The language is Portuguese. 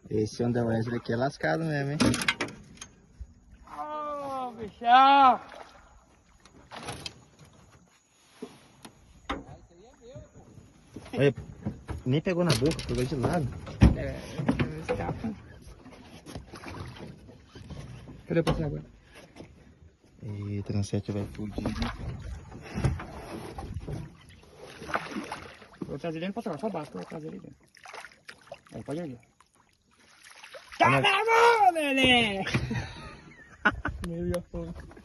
Esse Onda Wesley aqui é lascado mesmo, hein? Ô, bichão! Olha, nem pegou na boca, pegou de lado. É, escapa. Cadê o passarinho agora? Eita, não sei se vai fugir. Vou trazer ele no passarinho, só basta, vou trazer ele dentro. Aí, pode ir. Tá na Tá na mão, neném! Meu Deus.